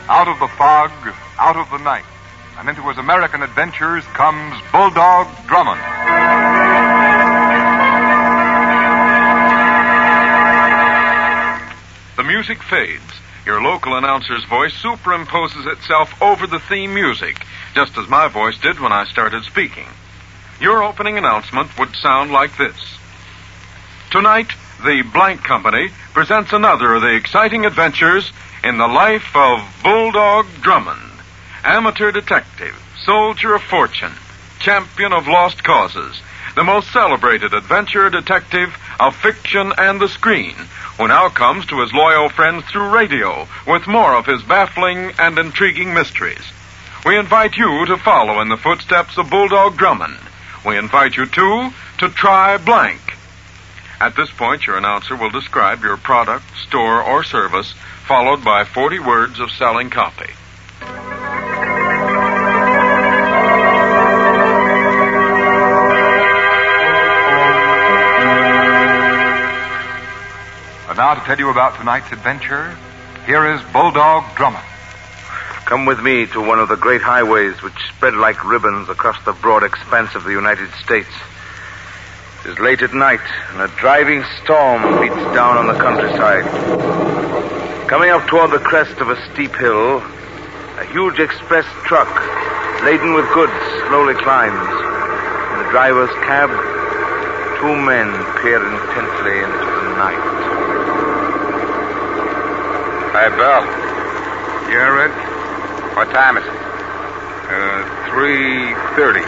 Out of the fog, out of the night, and into his American adventures comes Bulldog Drummond. The music fades. Your local announcer's voice superimposes itself over the theme music, just as my voice did when I started speaking. Your opening announcement would sound like this. Tonight, the Blank Company presents another of the exciting adventures in the life of Bulldog Drummond, amateur detective, soldier of fortune, champion of lost causes, the most celebrated adventure detective of fiction and the screen, who now comes to his loyal friends through radio with more of his baffling and intriguing mysteries. We invite you to follow in the footsteps of Bulldog Drummond. We invite you, too, to try Blank. At this point, your announcer will describe your product, store, or service, followed by 40 words of selling copy. And now to tell you about tonight's adventure, here is Bulldog Drummond. Come with me to one of the great highways which spread like ribbons across the broad expanse of the United States. It is late at night, and a driving storm beats down on the countryside. Coming up toward the crest of a steep hill, a huge express truck laden with goods slowly climbs. In the driver's cab, two men peer intently into the night. Hey, Bill. Yeah, Red? What time is it? 3:30.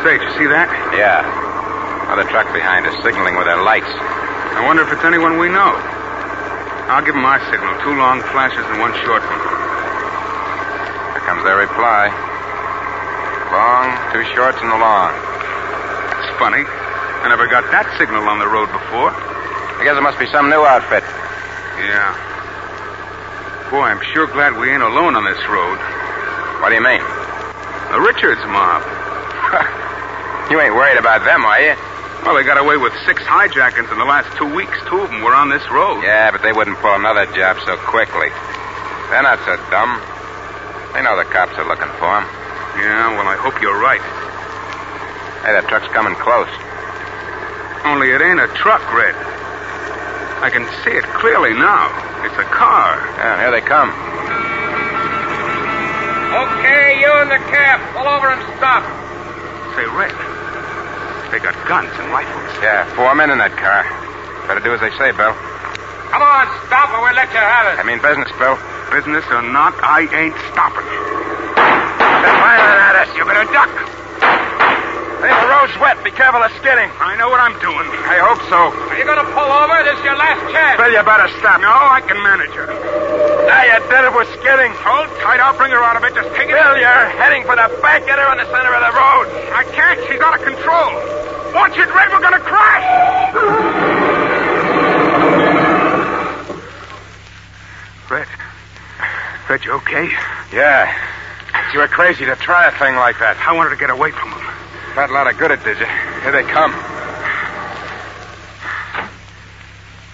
Say, did you see that? Yeah. Another truck behind us signaling with their lights. I wonder if it's anyone we know. I'll give them my signal. 2 long flashes and 1 short one. Here comes their reply. Long, 2 shorts, and a long. That's funny. I never got that signal on the road before. I guess it must be some new outfit. Yeah. Boy, I'm sure glad we ain't alone on this road. What do you mean? The Richards mob. You ain't worried about them, are you? Well, they got away with 6 hijackers in the last 2 weeks. 2 of them were on this road. Yeah, but they wouldn't pull another job so quickly. They're not so dumb. They know the cops are looking for them. Yeah, well, I hope you're right. Hey, that truck's coming close. Only it ain't a truck, Red. I can see it clearly now. It's a car. Yeah, here they come. Okay, you in the cab. Pull over and stop. Say, Red, they got guns and rifles. Yeah, 4 men in that car. Better do as they say, Bill. Come on, stop or we'll let you have it. I mean business, Bill. Business or not, I ain't stopping. They're firing at us. You better duck. Hey, the road's wet. Be careful of skidding. I know what I'm doing. I hope so. Are you going to pull over? This is your last chance. Bill, you better stop. No, I can manage her. Now you did it. We're skidding. Hold tight. I'll bring her out of it. Just take it. Bill, you're heading for the back. Get her in the center of the road. I can't. She's out of control. Watch it, Red. We're going to crash. Red, you okay? Yeah. You were crazy to try a thing like that. I wanted to get away from them. Not a lot of good it did you. Here they come.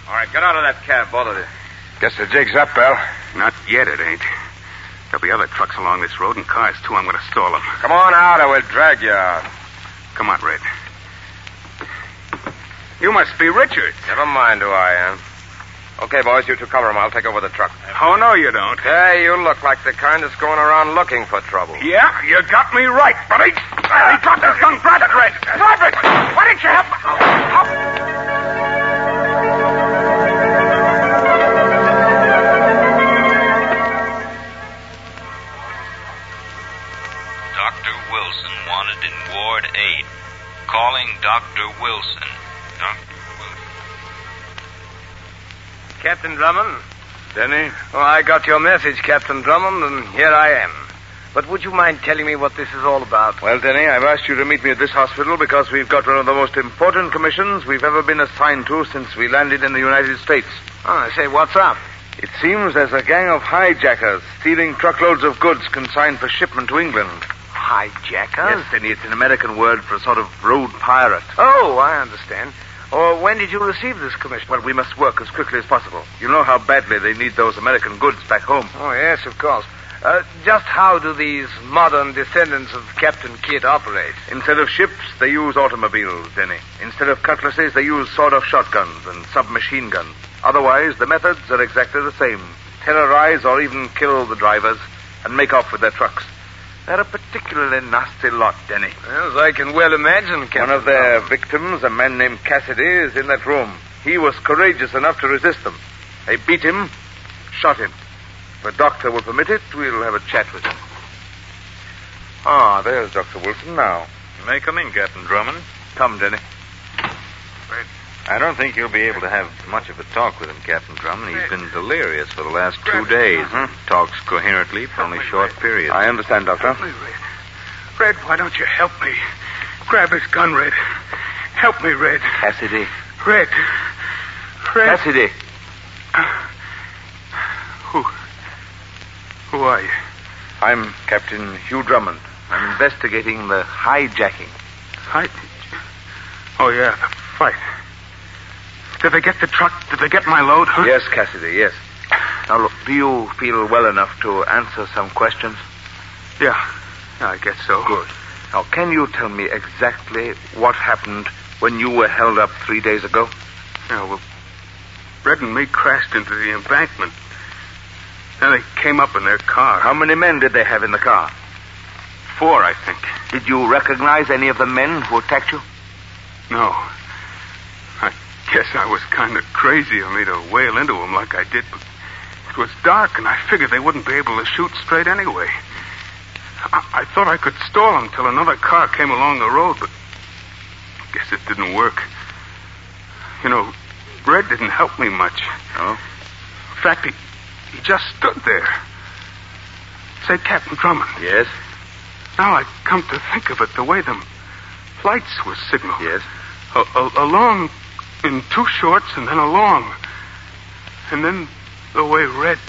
All right, get out of that cab, both of you. Guess the jig's up, Bill. Not yet, it ain't. There'll be other trucks along this road and cars, too. I'm going to stall them. Come on out or we'll drag you out. Come on, Red. You must be Richards. Never mind who I am. Okay, boys, you two cover him. I'll take over the truck. Oh, no, you don't. Hey, you look like the kind that's going around looking for trouble. Yeah, you got me right, buddy. He dropped his gun. Grab it, Red. Drop it. Why didn't you help? Dr. Wilson wanted in Ward 8. Calling Dr. Wilson. Dr. Wilson. Captain Drummond? Denny? Oh, I got your message, Captain Drummond, and here I am. But would you mind telling me what this is all about? Well, Denny, I've asked you to meet me at this hospital because we've got one of the most important commissions we've ever been assigned to since we landed in the United States. Oh, I say, what's up? It seems there's a gang of hijackers stealing truckloads of goods consigned for shipment to England. Hijackers? Yes, Denny, it's an American word for a sort of road pirate. Oh, I understand. Or when did you receive this commission? Well, we must work as quickly as possible. You know how badly they need those American goods back home. Oh, yes, of course. Just how do these modern descendants of Captain Kidd operate? Instead of ships, they use automobiles, Denny. Instead of cutlasses, they use sawed-off shotguns and submachine guns. Otherwise, the methods are exactly the same. Terrorize or even kill the drivers and make off with their trucks. They're a particularly nasty lot, Denny. As I can well imagine, Captain. One of their victims, a man named Cassidy, is in that room. He was courageous enough to resist them. They beat him, shot him. If the doctor will permit it, we'll have a chat with him. Ah, there's Dr. Wilson now. You may come in, Captain Drummond. Come, Denny. I don't think you'll be able to have much of a talk with him, Captain Drummond. He's been delirious for the last 2 days. Talks coherently for only short periods. I understand, Doctor. Help me, Red, why don't you help me? Grab his gun, Red. Help me, Red. Cassidy. Red. Cassidy. Who are you? I'm Captain Hugh Drummond. I'm investigating the hijacking. Oh, yeah, the fight. Did they get the truck? Did they get my load, huh? Yes, Cassidy, yes. Now, look, do you feel well enough to answer some questions? Yeah, I guess so. Good. Now, can you tell me exactly what happened when you were held up 3 days ago? Yeah, well, Red and me crashed into the embankment. Then they came up in their car. How many men did they have in the car? 4, I think. Did you recognize any of the men who attacked you? No. I guess I was kind of crazy of me to wail into them like I did, but it was dark and I figured they wouldn't be able to shoot straight anyway. I thought I could stall them till another car came along the road, but I guess it didn't work. You know, Red didn't help me much. Oh? In fact, he just stood there. Say, Captain Drummond. Yes? Now I come to think of it, the way them lights were signaled. Yes? A long in 2 shorts and then a long. And then the way Red...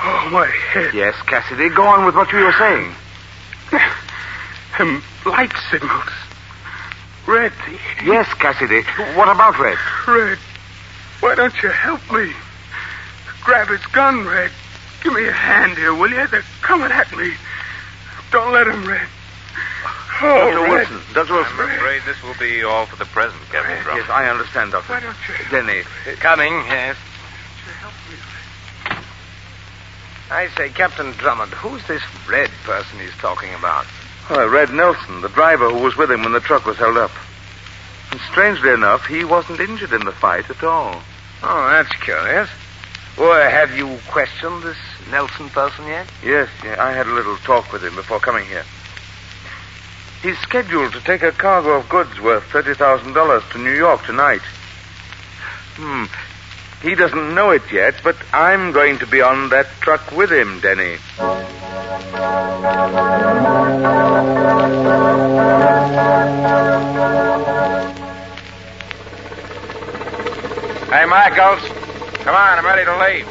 Oh, my head. Yes, Cassidy, go on with what you were saying. Them light signals. Red. Yes, Cassidy. What about Red? Red, why don't you help me? Grab his gun, Red. Give me a hand here, will you? They're coming at me. Don't let him, Red. Oh, Dr. Red. Wilson. Dr. Wilson. I'm afraid this will be all for the present, Captain Drummond. Yes, I understand, Doctor. Why don't you... Denny. Coming, yes. help me, Red? I say, Captain Drummond, who's this Red person he's talking about? Oh, Red Nelson, the driver who was with him when the truck was held up. And strangely enough, he wasn't injured in the fight at all. Oh, that's curious. Well, have you questioned this Nelson person yet? Yes, I had a little talk with him before coming here. He's scheduled to take a cargo of goods worth $30,000 to New York tonight. He doesn't know it yet, but I'm going to be on that truck with him, Denny. Hey, Michaels. Come on, I'm ready to leave.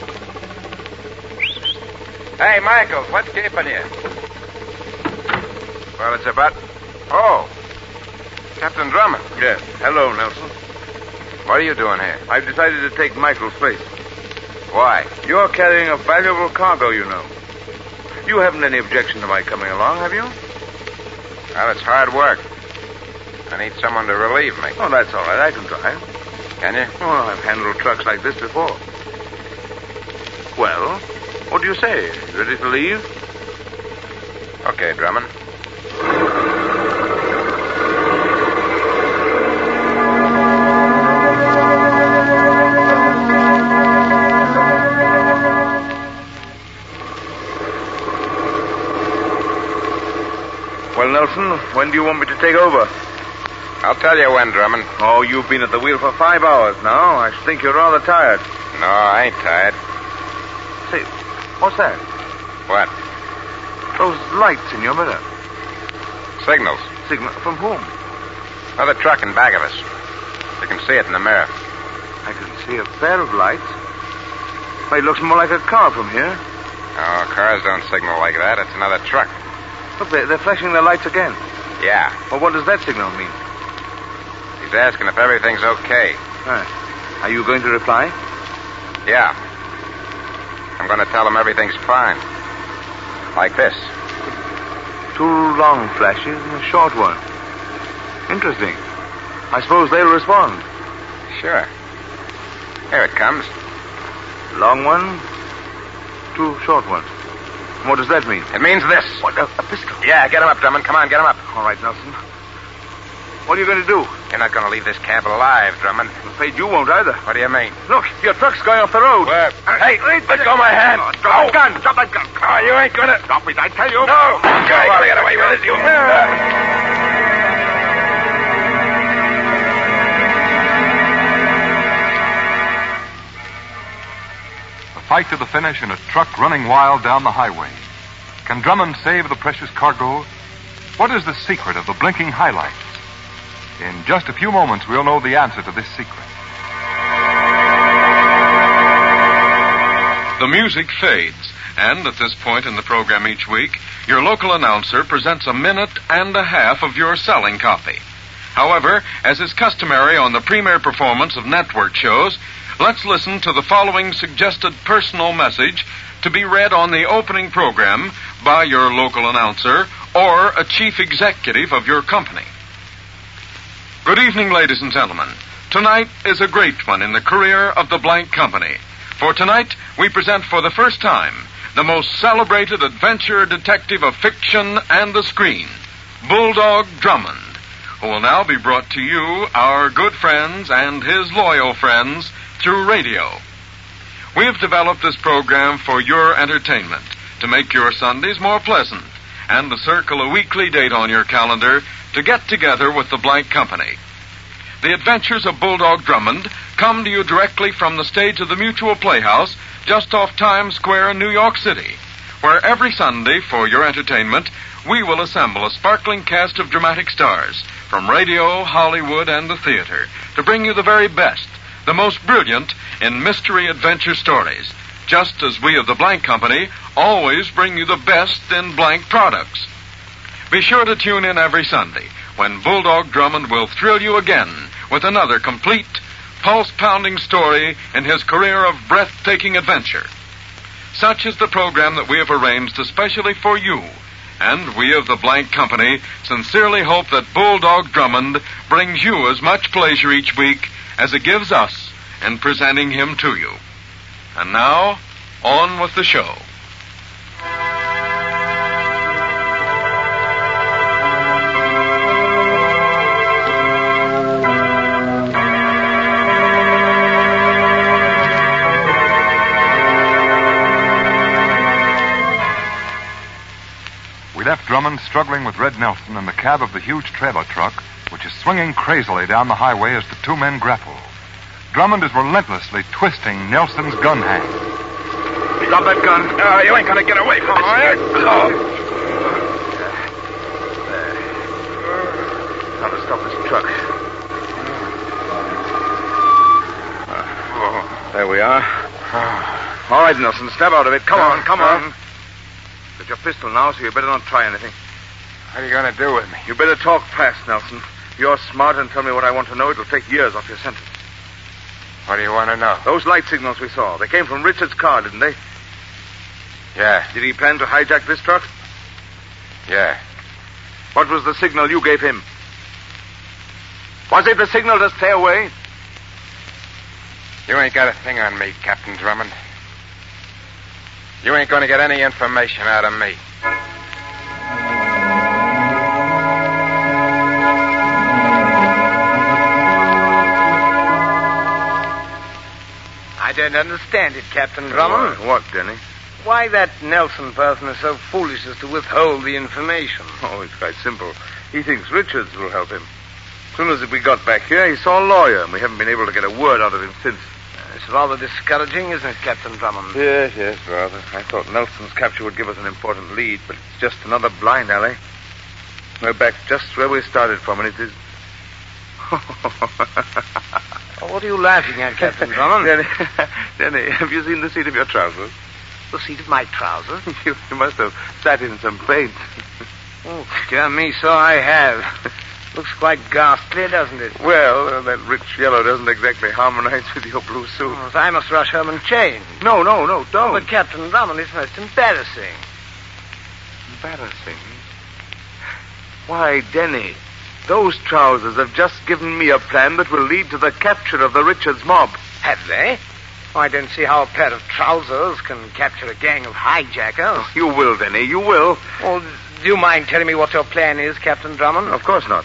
Hey, Michaels, what's keeping you? Well, it's about... Oh, Captain Drummond. Yes. Hello, Nelson. What are you doing here? I've decided to take Michael's place. Why? You're carrying a valuable cargo, you know. You haven't any objection to my coming along, have you? Well, it's hard work. I need someone to relieve me. Oh, that's all right. I can drive. Can you? Oh, I've handled trucks like this before. Well, what do you say? You ready to leave? Okay, Drummond. Well, Nelson, when do you want me to take over? I'll tell you when, Drummond. Oh, you've been at the wheel for 5 hours now. I think you're rather tired. No, I ain't tired. Say, what's that? What? Those lights in your mirror. Signals. Signal from whom? Another truck in back of us. You can see it in the mirror. I can see a pair of lights. Well, it looks more like a car from here. Oh, cars don't signal like that. It's another truck. Look, they're flashing their lights again. Yeah. Well, what does that signal mean? He's asking if everything's okay. Are you going to reply? Yeah. I'm going to tell him everything's fine. Like this. 2 long flashes and a short one. Interesting. I suppose they'll respond. Sure. Here it comes. Long one, 2 short ones. What does that mean? It means this. What, a pistol? Yeah, get him up, Drummond. Come on, get him up. All right, Nelson. What are you going to do? You're not going to leave this camp alive, Drummond. I'm afraid you won't either. What do you mean? Look, your truck's going off the road. Where? Hey, let go of my hand. Drop that gun. Drop that gun. Oh, you ain't going to... Stop it, I tell you. No. You ain't going to get away with it, you... Fight to the finish in a truck running wild down the highway. Can Drummond save the precious cargo? What is the secret of the blinking highlights? In just a few moments, we'll know the answer to this secret. The music fades, and at this point in the program each week, your local announcer presents a minute and a half of your selling copy. However, as is customary on the premiere performance of network shows, let's listen to the following suggested personal message to be read on the opening program by your local announcer or a chief executive of your company. Good evening, ladies and gentlemen. Tonight is a great one in the career of the blank company. For tonight, we present for the first time the most celebrated adventure detective of fiction and the screen, Bulldog Drummond, who will now be brought to you, our good friends and his loyal friends, through radio. We have developed this program for your entertainment, to make your Sundays more pleasant, and to circle a weekly date on your calendar to get together with the blank company. The Adventures of Bulldog Drummond come to you directly from the stage of the Mutual Playhouse just off Times Square in New York City, where every Sunday, for your entertainment, we will assemble a sparkling cast of dramatic stars from radio, Hollywood, and the theater to bring you the very best, the most brilliant in mystery adventure stories, just as we of the Blank Company always bring you the best in blank products. Be sure to tune in every Sunday when Bulldog Drummond will thrill you again with another complete, pulse-pounding story in his career of breathtaking adventure. Such is the program that we have arranged especially for you, and we of the Blank Company sincerely hope that Bulldog Drummond brings you as much pleasure each week as it gives us in presenting him to you. And now, on with the show. We left Drummond struggling with Red Nelson in the cab of the huge trailer truck, which is swinging crazily down the highway as the 2 men grapple. Drummond is relentlessly twisting Nelson's gun hand. Drop that gun. Oh, you ain't going to get away from me. There. Now to stop this truck. There we are. All right, Nelson, step out of it. Come on, come on. Got your pistol now, so you better not try anything. What are you going to do with me? You better talk fast, Nelson. If you're smart and tell me what I want to know, it'll take years off your sentence. What do you want to know? Those light signals we saw, they came from Richard's car, didn't they? Yeah. Did he plan to hijack this truck? Yeah. What was the signal you gave him? Was it the signal to stay away? You ain't got a thing on me, Captain Drummond. You ain't going to get any information out of me. I don't understand it, Captain Drummond. What, Denny? why that Nelson person is so foolish as to withhold the information. Oh, it's quite simple. He thinks Richards will help him. As soon as we got back here, he saw a lawyer, and we haven't been able to get a word out of him since. It's rather discouraging, isn't it, Captain Drummond? Yes, rather. I thought Nelson's capture would give us an important lead, but it's just another blind alley. We're back just where we started from, and it is... What are you laughing at, Captain Drummond? Denny, have you seen the seat of your trousers? The seat of my trousers? You must have sat in some paint. Oh, dear me, so I have. Looks quite ghastly, doesn't it? Well, that rich yellow doesn't exactly harmonize with your blue suit. Oh, I must rush home and change. No, don't. Oh, but Captain Drummond, it's most embarrassing. Embarrassing? Why, Denny, those trousers have just given me a plan that will lead to the capture of the Richards mob. Have they? Oh, I don't see how a pair of trousers can capture a gang of hijackers. Oh, you will, Denny, you will. Well, do you mind telling me what your plan is, Captain Drummond? Of course not.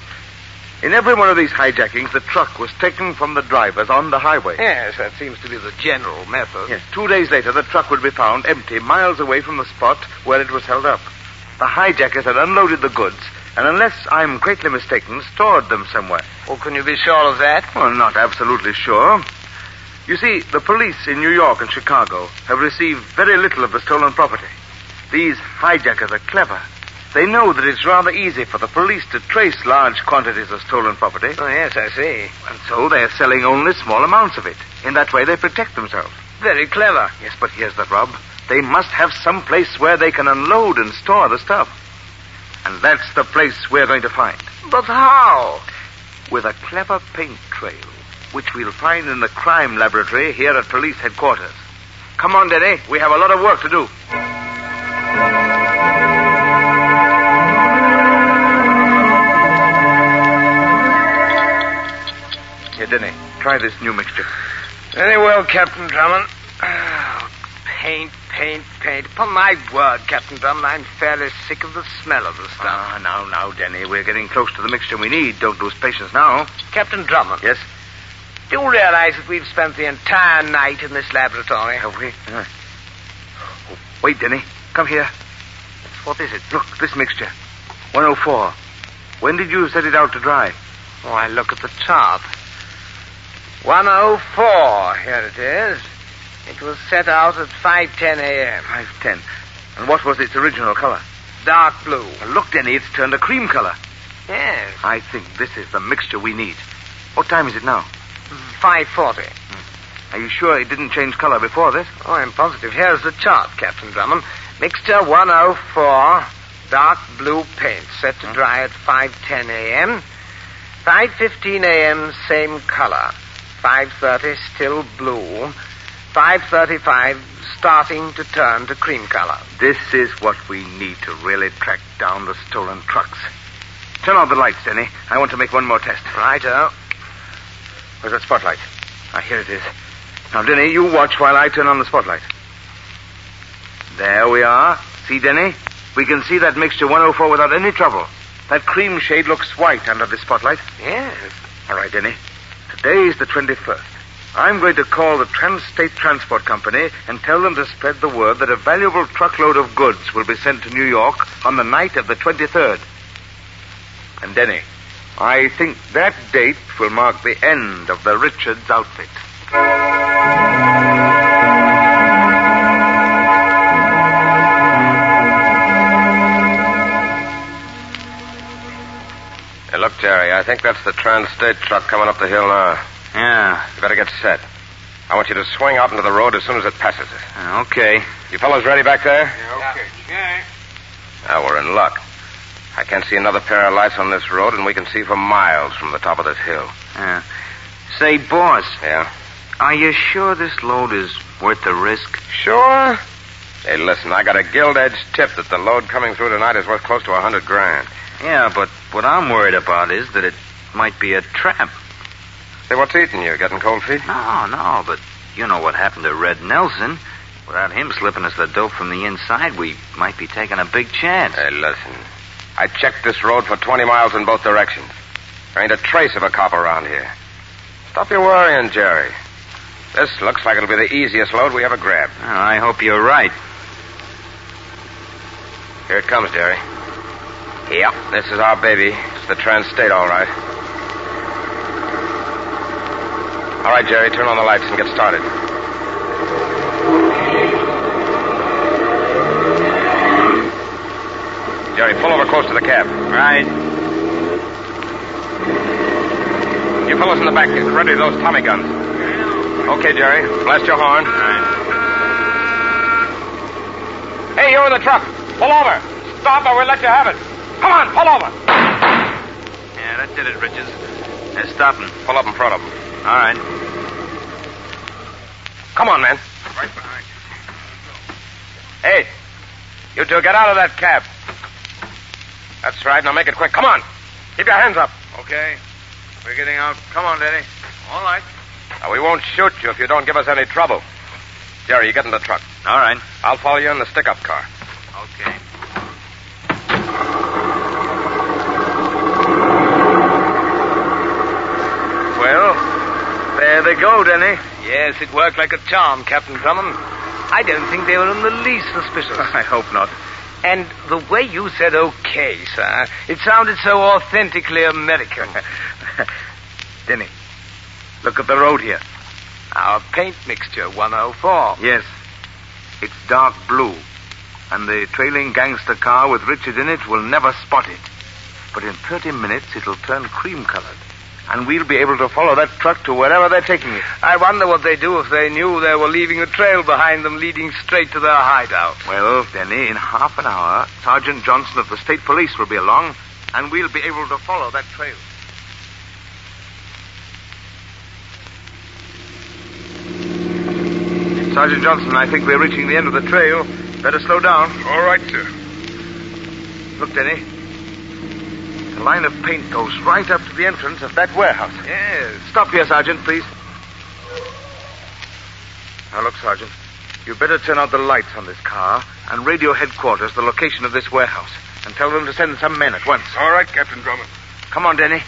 In every one of these hijackings, the truck was taken from the drivers on the highway. Yes, that seems to be the general method. Yes, 2 days later, the truck would be found empty miles away from the spot where it was held up. The hijackers had unloaded the goods, and unless I'm greatly mistaken, stored them somewhere. Well, can you be sure of that? Well, not absolutely sure. You see, the police in New York and Chicago have received very little of the stolen property. These hijackers are clever. They know that it's rather easy for the police to trace large quantities of stolen property. Oh, yes, I see. And so they're selling only small amounts of it. In that way, they protect themselves. Very clever. Yes, but here's the rub. They must have some place where they can unload and store the stuff. And that's the place we're going to find. But how? With a clever paint trail, which we'll find in the crime laboratory here at police headquarters. Come on, Denny. We have a lot of work to do. Here, Denny, try this new mixture. Very well, Captain Drummond. Oh, paint. Upon my word, Captain Drummond, I'm fairly sick of the smell of the stuff. Now, Denny, we're getting close to the mixture we need. Don't lose patience now. Captain Drummond. Yes? Do you realize that we've spent the entire night in this laboratory? Have we? Oh, wait, Denny. Come here. What is it? Look, this mixture. 104. When did you set it out to dry? Oh, I look at the chart. 104. Here it is. It was set out at 5:10 a.m. 5:10. And what was its original color? Dark blue. Well, look, Denny, it's turned a cream color. Yes. I think this is the mixture we need. What time is it now? 5:40. Are you sure it didn't change color before this? Oh, I'm positive. Here's the chart, Captain Drummond. Mixture 104, dark blue paint, set to dry at 5:10 a.m. 5:15 a.m., same color. 5:30, still blue. 5:35, starting to turn to cream color. This is what we need to really track down the stolen trucks. Turn on the lights, Denny. I want to make one more test. Righto. Where's that spotlight? Here it is. Now, Denny, you watch while I turn on the spotlight. There we are. See, Denny? We can see that mixture 104 without any trouble. That cream shade looks white under the spotlight. Yes. All right, Denny. Today is the 21st. I'm going to call the Trans-State Transport Company and tell them to spread the word that a valuable truckload of goods will be sent to New York on the night of the 23rd. And, Denny, I think that date will mark the end of the Richards outfit. Hey, look, Jerry, I think that's the Trans-State truck coming up the hill now. Yeah. You better get set. I want you to swing out into the road as soon as it passes us. Okay. You fellas ready back there? Yeah, okay. Yeah. Now, we're in luck. I can't see another pair of lights on this road, and we can see for miles from the top of this hill. Say, boss. Yeah? Are you sure this load is worth the risk? Sure. Hey, listen, I got a gilt-edged tip that the load coming through tonight is worth close to $100,000. Yeah, but what I'm worried about is that it might be a trap. Say, what's eating you? Getting cold feet? No, but you know what happened to Red Nelson. Without him slipping us the dope from the inside, we might be taking a big chance. Hey, listen. I checked this road for 20 miles in both directions. There ain't a trace of a cop around here. Stop your worrying, Jerry. This looks like it'll be the easiest load we ever grabbed. I hope you're right. Here it comes, Jerry. Yep, this is our baby. It's the Trans-State, all right. All right, Jerry, turn on the lights and get started. Jerry, pull over close to the cab. Right. You fellows in the back, get ready those Tommy guns. Okay, Jerry, blast your horn. Right. Hey, you in the truck. Pull over. Stop or we'll let you have it. Come on, pull over. Yeah, that did it, Richards. They're stopping. Pull up in front of them. All right. Come on, man. Right behind you. Hey, you two get out of that cab. That's right. Now make it quick. Come on. Keep your hands up. Okay. We're getting out. Come on, Danny. All right. Now, we won't shoot you if you don't give us any trouble. Jerry, you get in the truck. All right. I'll follow you in the stick-up car. Okay. Well, there they go, Danny. Yes, it worked like a charm, Captain Drummond. I don't think they were in the least suspicious. I hope not. And the way you said okay, sir, it sounded so authentically American. Denny, look at the road here. Our paint mixture, 104. Yes. It's dark blue. And the trailing gangster car with Richard in it will never spot it. But in 30 minutes, it'll turn cream-colored. And we'll be able to follow that truck to wherever they're taking it. I wonder what they'd do if they knew they were leaving a trail behind them leading straight to their hideout. Well, Denny, in half an hour, Sergeant Johnson of the State Police will be along, and we'll be able to follow that trail. Sergeant Johnson, I think we're reaching the end of the trail. Better slow down. All right, sir. Look, Denny. The line of paint goes right up to the entrance of that warehouse. Yes. Stop here, Sergeant, please. Now, look, Sergeant. You'd better turn out the lights on this car and radio headquarters the location of this warehouse and tell them to send some men at once. All right, Captain Drummond. Come on, Denny.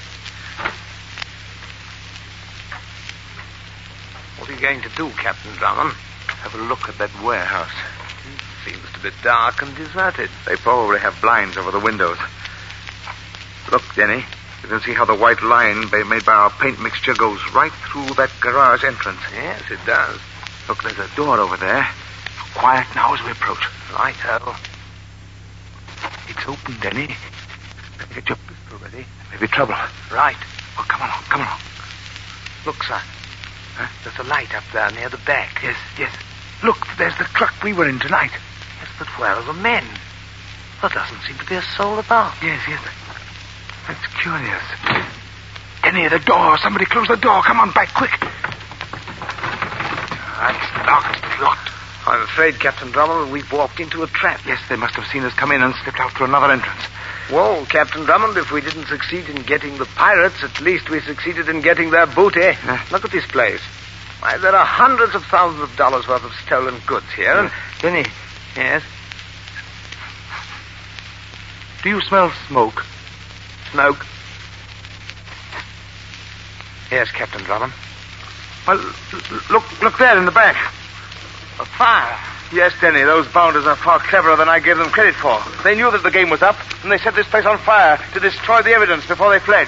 What are you going to do, Captain Drummond? Have a look at that warehouse. Seems to be dark and deserted. They probably have blinds over the windows. Look, Denny. You can see how the white line made by our paint mixture goes right through that garage entrance. Yes, it does. Look, there's a door over there. Quiet now as we approach. Righto. It's open, Denny. Get your pistol ready. There may be trouble. Right. Oh, come along, come along. Look, son. Huh? There's a light up there near the back. Yes, yes. Look, there's the truck we were in tonight. Yes, but where are the men? There doesn't seem to be a soul about. Yes, yes. That's curious. Denny, the door. Somebody close the door. Come on, back, quick. It's locked. It's locked. I'm afraid, Captain Drummond, we've walked into a trap. Yes, they must have seen us come in and slipped out through another entrance. Well, Captain Drummond, if we didn't succeed in getting the pirates, at least we succeeded in getting their booty. Look at this place. Why, there are hundreds of thousands of dollars worth of stolen goods here. And Denny. Yes? Do you smell smoke? Smoke? Yes, Captain Drummond. Well, look there in the back. A fire. Yes, Denny, those bounders are far cleverer than I gave them credit for. They knew that the game was up, and they set this place on fire to destroy the evidence before they fled.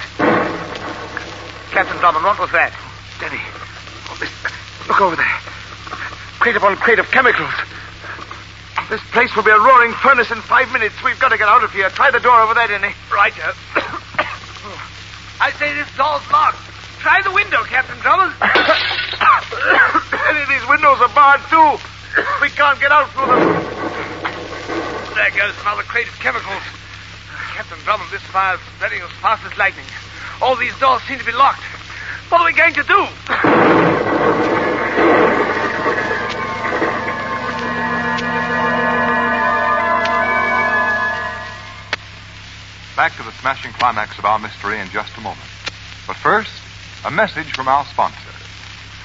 Captain Drummond, what was that? Denny, look over there. Crate upon crate of chemicals. This place will be a roaring furnace in 5 minutes. We've got to get out of here. Try the door over there, Denny. Right. I say this door's locked. Try the window, Captain Drummond. Denny, these windows are barred, too. We can't get out through them. There goes another crate of chemicals. Captain Drummond, this fire's spreading as fast as lightning. All these doors seem to be locked. What are we going to do? Back to the smashing climax of our mystery in just a moment. But first, a message from our sponsor.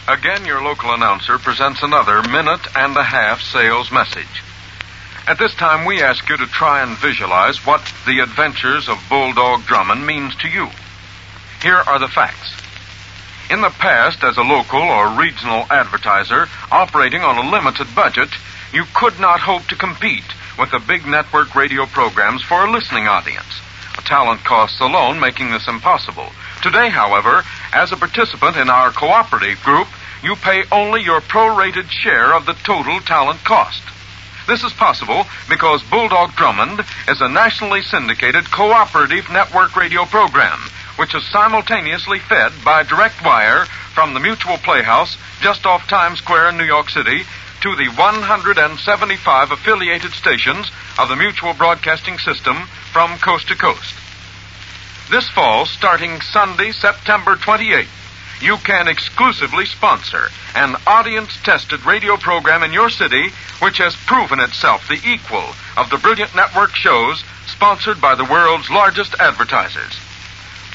Again, your local announcer presents another minute-and-a-half sales message. At this time, we ask you to try and visualize what the adventures of Bulldog Drummond means to you. Here are the facts. In the past, as a local or regional advertiser operating on a limited budget, you could not hope to compete with the big network radio programs for a listening audience. Talent costs alone making this impossible. Today, however, as a participant in our cooperative group, you pay only your prorated share of the total talent cost. This is possible because Bulldog Drummond is a nationally syndicated cooperative network radio program, which is simultaneously fed by direct wire from the Mutual Playhouse just off Times Square in New York City to the 175 affiliated stations of the Mutual Broadcasting System from coast to coast. This fall, starting Sunday, September 28th, you can exclusively sponsor an audience-tested radio program in your city which has proven itself the equal of the brilliant network shows sponsored by the world's largest advertisers.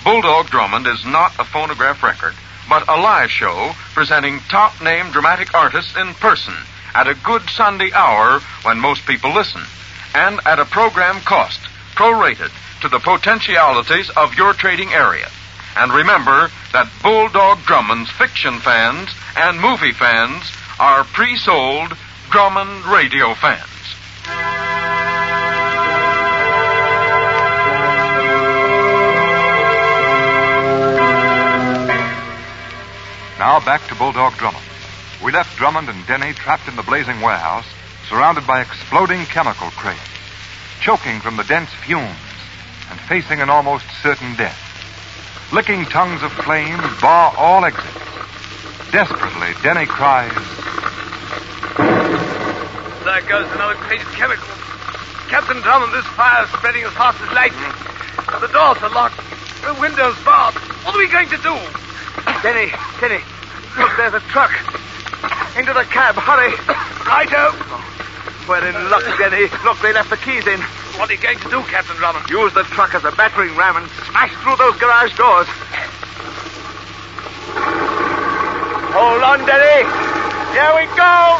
Bulldog Drummond is not a phonograph record, but a live show presenting top-name dramatic artists in person at a good Sunday hour when most people listen, and at a program cost prorated to the potentialities of your trading area. And remember that Bulldog Drummond's fiction fans and movie fans are pre-sold Drummond radio fans. Now back to Bulldog Drummond. We left Drummond and Denny trapped in the blazing warehouse, surrounded by exploding chemical crates, choking from the dense fumes and facing an almost certain death. Licking tongues of flame bar all exits. Desperately, Denny cries, "There goes another crate of chemicals. Captain Drummond, this fire is spreading as fast as lightning. The doors are locked. The windows barred. What are we going to do?" Denny, look, there's a truck. Into the cab, hurry. Righto. We're in luck, Denny. Look, they left the keys in. What are you going to do, Captain Drummond? Use the truck as a battering ram and smash through those garage doors. Hold on, Denny. Here we go.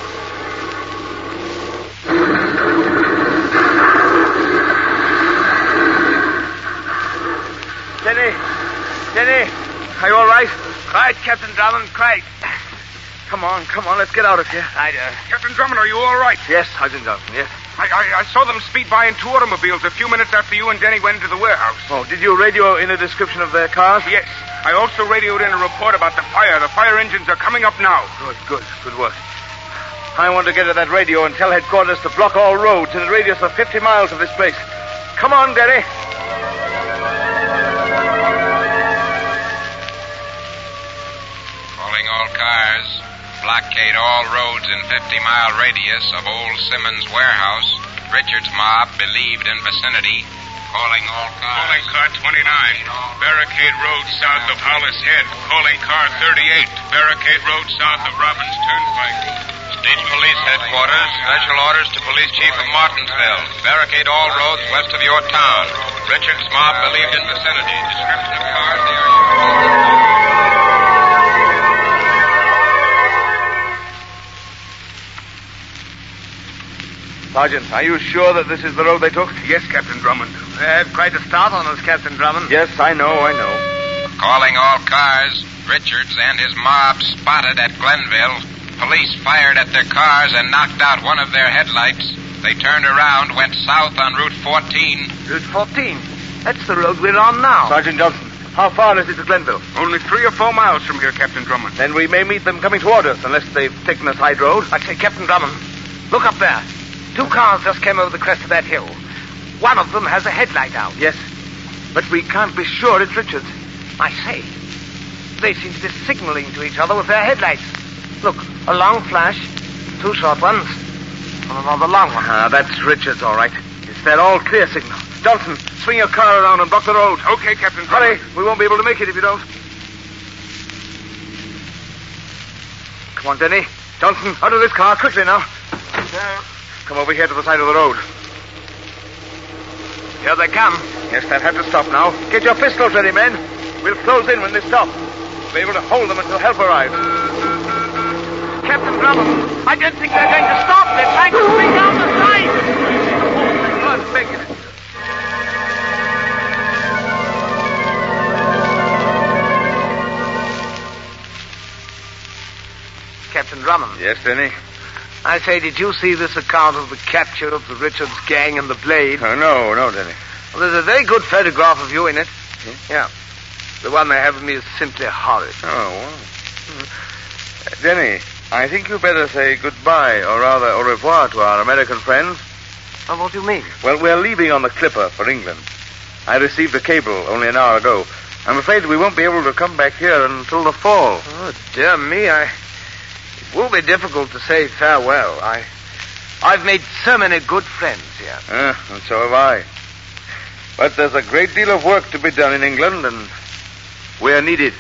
Denny, are you all right? Right, Captain Drummond, right. Come on, let's get out of here. Captain Drummond, are you all right? Yes, Sergeant Johnson, yes. I saw them speed by in two automobiles a few minutes after you and Denny went into the warehouse. Oh, did you radio in a description of their cars? Yes. I also radioed in a report about the fire. The fire engines are coming up now. Good work. I want to get to that radio and tell headquarters to block all roads in a radius of 50 miles of this place. Come on, Denny. Calling all cars. Blockade all roads in 50-mile radius of Old Simmons Warehouse. Richard's mob believed in vicinity. Calling all cars. Calling car 29. Barricade Road south of Hollis Head. Calling car 38. Barricade Road south of Robbins Turnpike. State Police Headquarters. Special orders to Police Chief of Martinsville. Barricade all roads west of your town. Richard's mob believed in vicinity. Description of cars they are using. Sergeant, are you sure that this is the road they took? Yes, Captain Drummond. They had quite a start on us, Captain Drummond. Yes, I know. Calling all cars. Richards and his mob spotted at Glenville. Police fired at their cars and knocked out one of their headlights. They turned around, went south on Route 14. Route 14? That's the road we're on now. Sergeant Johnson, how far is it to Glenville? Only 3 or 4 miles from here, Captain Drummond. Then we may meet them coming toward us, unless they've taken a side road. I say, Captain Drummond, look up there. 2 cars just came over the crest of that hill. One of them has a headlight out. Yes, but we can't be sure it's Richards. I say, they seem to be signaling to each other with their headlights. Look, a long flash, 2 short ones, and another long one. That's Richards, all right. It's their all-clear signal. Johnson, swing your car around and block the road. Okay, Captain Drummond. Hurry, we won't be able to make it if you don't. Come on, Denny. Johnson, out of this car, quickly now. Come over here to the side of the road. Here they come. Yes, they'll have to stop now. Get your pistols ready, men. We'll close in when they stop. We'll be able to hold them until help arrives. Captain Drummond, I don't think they're going to stop. They're trying to swing down the side. God's making it. Captain Drummond. Yes, Denny? I say, did you see this account of the capture of the Richards gang and the blade? No, Denny. Well, there's a very good photograph of you in it. Yeah. The one they have of me is simply horrid. Oh, well. Denny, I think you better say goodbye, or rather au revoir, to our American friends. Oh, what do you mean? Well, we're leaving on the Clipper for England. I received a cable only an hour ago. I'm afraid we won't be able to come back here until the fall. Oh, dear me, it will be difficult to say farewell. I've made so many good friends here. And so have I. But there's a great deal of work to be done in England, and we're needed.